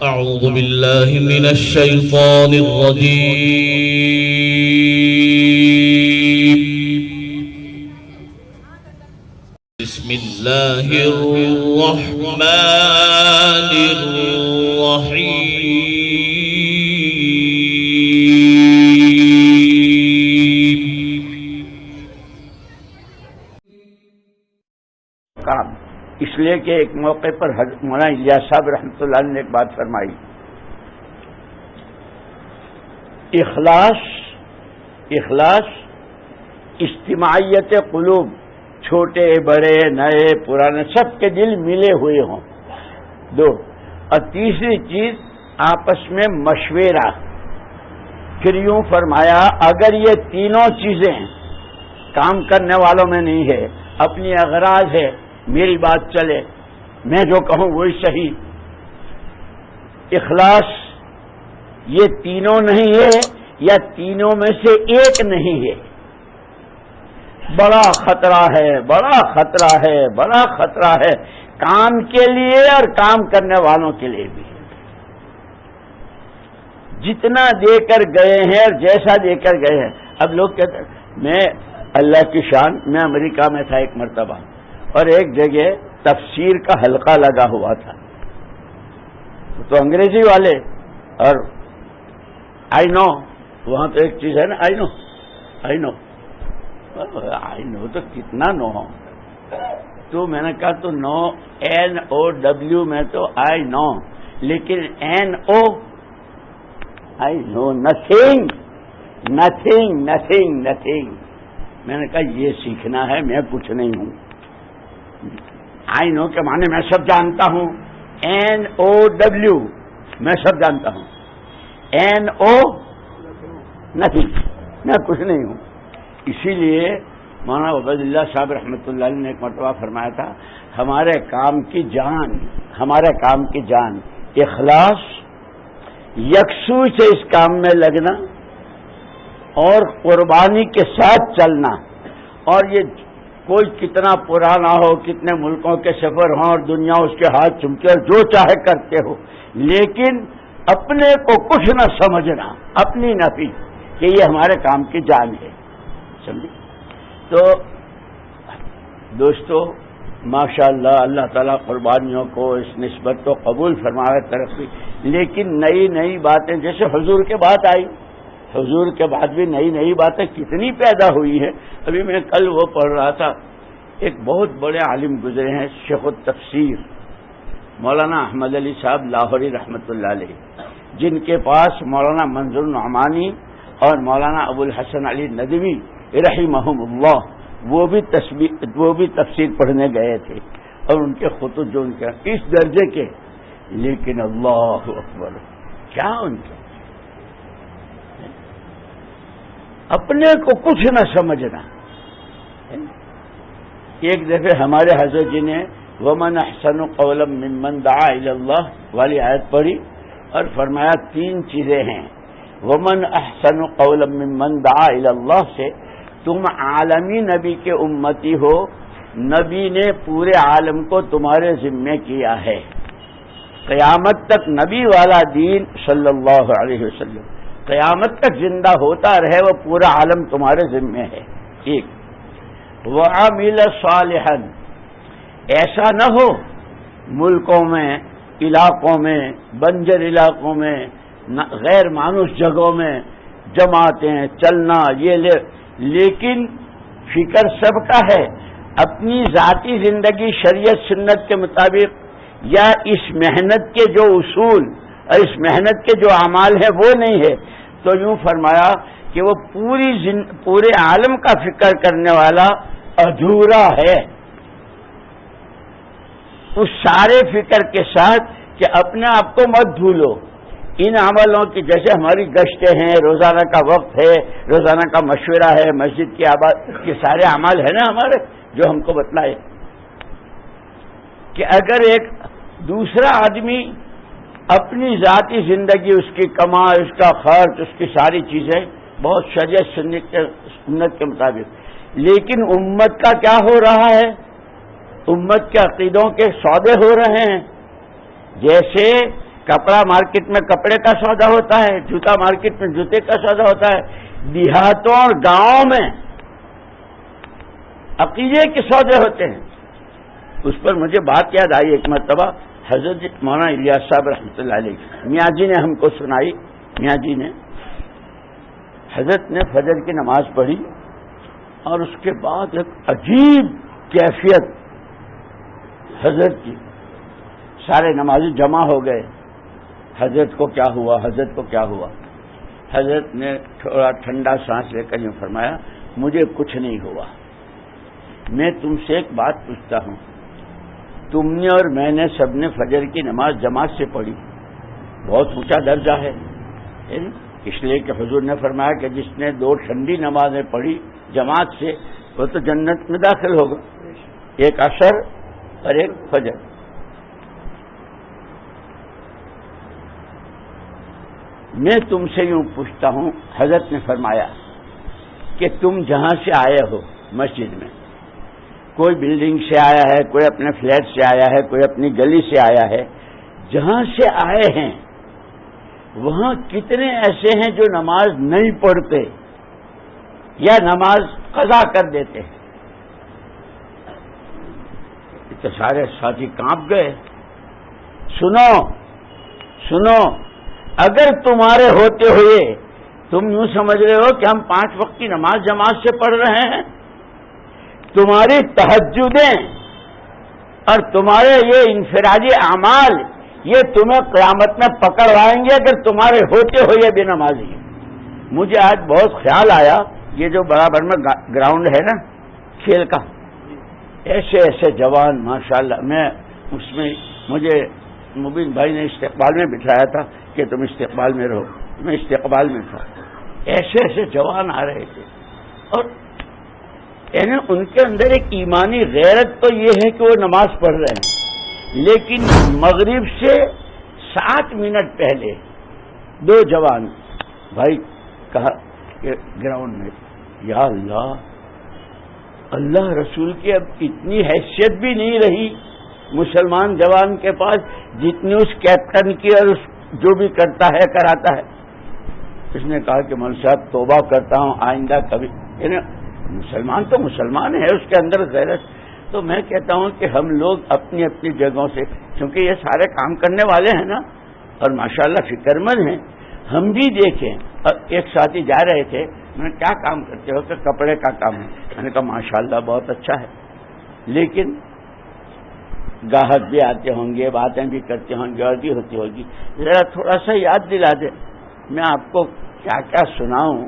أعوذ بالله من الشيطان الرجيم. بسم الله الرحمن الرحيم. اس لیے کہ ایک موقع پر مولانا الیاس صاحب رحمۃ اللہ علیہ نے ایک بات فرمائی، اخلاص اجتماعیت قلوب، چھوٹے بڑے نئے پرانے سب کے دل ملے ہوئے ہوں، دو، اور تیسری چیز آپس میں مشورہ۔ پھر یوں فرمایا اگر یہ تینوں چیزیں کام کرنے والوں میں نہیں ہے، اپنی اغراض ہے، میری بات چلے، میں جو کہوں وہی صحیح، اخلاص یہ تینوں نہیں ہے یا تینوں میں سے ایک نہیں ہے، بڑا خطرہ ہے، بڑا خطرہ ہے، بڑا خطرہ ہے، کام کے لیے اور کام کرنے والوں کے لیے بھی۔ جتنا دے کر گئے ہیں اور جیسا دے کر گئے ہیں، اب لوگ کہتے ہیں، میں اللہ کی شان، میں امریکہ میں تھا ایک مرتبہ، اور ایک جگہ تفسیر کا حلقہ لگا ہوا تھا، تو انگریزی والے، اور آئی نو، وہاں تو ایک چیز ہے نا، آئی نو تو کتنا نو ہو، تو میں نے کہا تو نو NOW میں تو آئی نو، لیکن NO آئی نو نتھنگ۔ میں نے کہا یہ سیکھنا ہے، میں کچھ نہیں ہوں، آئی نو کے معنی میں سب جانتا ہوں، NOW میں سب جانتا ہوں، NO نتھنگ، میں کچھ نہیں ہوں۔ اسی لیے مولانا عبید اللہ صاحب رحمۃ اللہ علیہ نے ایک مرتبہ فرمایا تھا، ہمارے کام کی جان اخلاص، یکسوئی سے اس کام میں لگنا اور قربانی کے ساتھ چلنا، اور یہ کوئی کتنا پرانا ہو، کتنے ملکوں کے سفر ہوں اور دنیا اس کے ہاتھ چمکے اور جو چاہے کرتے ہو، لیکن اپنے کو کچھ نہ سمجھنا، اپنی نفی، کہ یہ ہمارے کام کی جان ہے، سمجھے؟ تو دوستو ماشاءاللہ اللہ تعالیٰ قربانیوں کو اس نسبت کو قبول فرمائے، ترقی، لیکن نئی باتیں، جیسے حضور کے بات آئی، حضور کے بعد بھی نئی باتیں کتنی پیدا ہوئی ہیں۔ ابھی میں کل وہ پڑھ رہا تھا، ایک بہت بڑے عالم گزرے ہیں، شیخ التفسیر مولانا احمد علی صاحب لاہوری رحمۃ اللہ علیہ، جن کے پاس مولانا منظور نعمانی اور مولانا ابو الحسن علی ندوی رحمہم اللہ وہ بھی تفسیر پڑھنے گئے تھے، اور ان کے خطوط جو ان کے اس درجے کے، لیکن اللہ اکبر، کیا ان کے اپنے کو کچھ نہ سمجھنا۔ ایک دفعہ ہمارے حضرت جی نے وَمَنْ أَحْسَنُ قَوْلًا مِّمَّنْ دَعَا إِلَى اللَّهِ والی آیت پڑھی اور فرمایا تین چیزیں ہیں، وَمَنْ أَحْسَنُ قَوْلًا مِّمَّنْ دَعَا إِلَى اللَّهِ سے تم عالمی نبی کے امتی ہو، نبی نے پورے عالم کو تمہارے ذمے کیا ہے، قیامت تک نبی والا دین صلی اللہ علیہ وسلم قیامت تک زندہ ہوتا رہے، وہ پورا عالم تمہارے ذمے ہے۔ ایک، وَعَمِلَ صَالِحًا، ایسا نہ ہو ملکوں میں، علاقوں میں، بنجر علاقوں میں، غیر مانوس جگہوں میں جماعتیں چلنا، یہ لیکن فکر سب کا ہے، اپنی ذاتی زندگی شریعت سنت کے مطابق یا اس محنت کے جو اصول اور اس محنت کے جو اعمال ہیں وہ نہیں ہے، تو یوں فرمایا کہ وہ پورے عالم کا فکر کرنے والا ادھورا ہے، اس سارے فکر کے ساتھ کہ اپنے آپ کو مت بھولو، ان عملوں کی جیسے ہماری گشتیں ہیں، روزانہ کا وقت ہے، روزانہ کا مشورہ ہے، مسجد کی آباد کے سارے اعمال ہیں نا ہمارے جو ہم کو بتلائے، کہ اگر ایک دوسرا آدمی اپنی ذاتی زندگی، اس کی کمائی، اس کا خرچ، اس کی ساری چیزیں بہت شریعت سنت کے مطابق، لیکن امت کا کیا ہو رہا ہے؟ امت کے عقیدوں کے سودے ہو رہے ہیں، جیسے کپڑا مارکیٹ میں کپڑے کا سودا ہوتا ہے، جوتا مارکیٹ میں جوتے کا سودا ہوتا ہے، دیہاتوں اور گاؤں میں عقیدے کے سودے ہوتے ہیں۔ اس پر مجھے بات یاد آئی، ایک مرتبہ حضرت مولانا الیاس صاحب رحمۃ اللہ علیہ میاں جی نے ہم کو سنائی۔ میاں جی نے حضرت نے فجر کی نماز پڑھی اور اس کے بعد ایک عجیب کیفیت حضرت کی، سارے نمازی جمع ہو گئے، حضرت کو کیا ہوا، حضرت کو کیا ہوا؟ حضرت نے تھوڑا ٹھنڈا سانس لے کر یوں فرمایا، مجھے کچھ نہیں ہوا، میں تم سے ایک بات پوچھتا ہوں، تم نے اور میں نے سب نے فجر کی نماز جماعت سے پڑھی، بہت اونچا درجہ ہے، اس لیے کہ حضور نے فرمایا کہ جس نے 2 ٹھنڈی نمازیں پڑھی جماعت سے وہ تو جنت میں داخل ہوگا، ایک عصر اور ایک فجر۔ میں تم سے یوں پوچھتا ہوں، حضرت نے فرمایا کہ تم جہاں سے آئے ہو مسجد میں، کوئی بلڈنگ سے آیا ہے، کوئی اپنے فلیٹ سے آیا ہے، کوئی اپنی گلی سے آیا ہے، جہاں سے آئے ہیں وہاں کتنے ایسے ہیں جو نماز نہیں پڑھتے یا نماز قضا کر دیتے ہیں؟ تو سارے ساتھی کانپ گئے۔ سنو، اگر تمہارے ہوتے ہوئے تم یوں سمجھ رہے ہو کہ ہم 5 وقت کی نماز جماعت سے پڑھ رہے ہیں، تمہاری تہجدیں اور تمہارے یہ انفرادی اعمال یہ تمہیں قیامت میں پکڑوائیں گے اگر تمہارے ہوتے ہوئے بے نمازی۔ مجھے آج بہت خیال آیا، یہ جو برابر میں گراؤنڈ ہے نا کھیل کا، ایسے ایسے جوان ماشاءاللہ، میں اس میں مجھے مبین بھائی نے استقبال میں بٹھایا تھا کہ تم استقبال میں رہو، میں استقبال میں تھا، ایسے ایسے جوان آ رہے تھے، اور یعنی ان کے اندر ایک ایمانی غیرت تو یہ ہے کہ وہ نماز پڑھ رہے ہیں، لیکن مغرب سے 7 منٹ پہلے 2 جوان بھائی کہا کہ گراؤنڈ میں، یا اللہ رسول کی اب اتنی حیثیت بھی نہیں رہی مسلمان جوان کے پاس جتنی اس کیپٹن کی اور اس جو بھی کرتا ہے کراتا ہے۔ اس نے کہا کہ مول صاحب توبہ کرتا ہوں، آئندہ کبھی، یعنی مسلمان تو مسلمان ہے، اس کے اندر غیرت۔ تو میں کہتا ہوں کہ ہم لوگ اپنی اپنی جگہوں سے، کیونکہ یہ سارے کام کرنے والے ہیں نا اور ماشاءاللہ فکر مند ہیں، ہم بھی دیکھیں۔ اور ایک ساتھی جا رہے تھے، میں نے کیا کام کرتے ہو؟ کہ کپڑے کا کام ہے۔ میں نے کہا ماشاءاللہ بہت اچھا ہے، لیکن گاہک بھی آتے ہوں گے، باتیں بھی کرتے ہوں گے اور بھی ہوتی ہوگی، ذرا تھوڑا سا یاد دلا دے، میں آپ کو کیا کیا سناؤں۔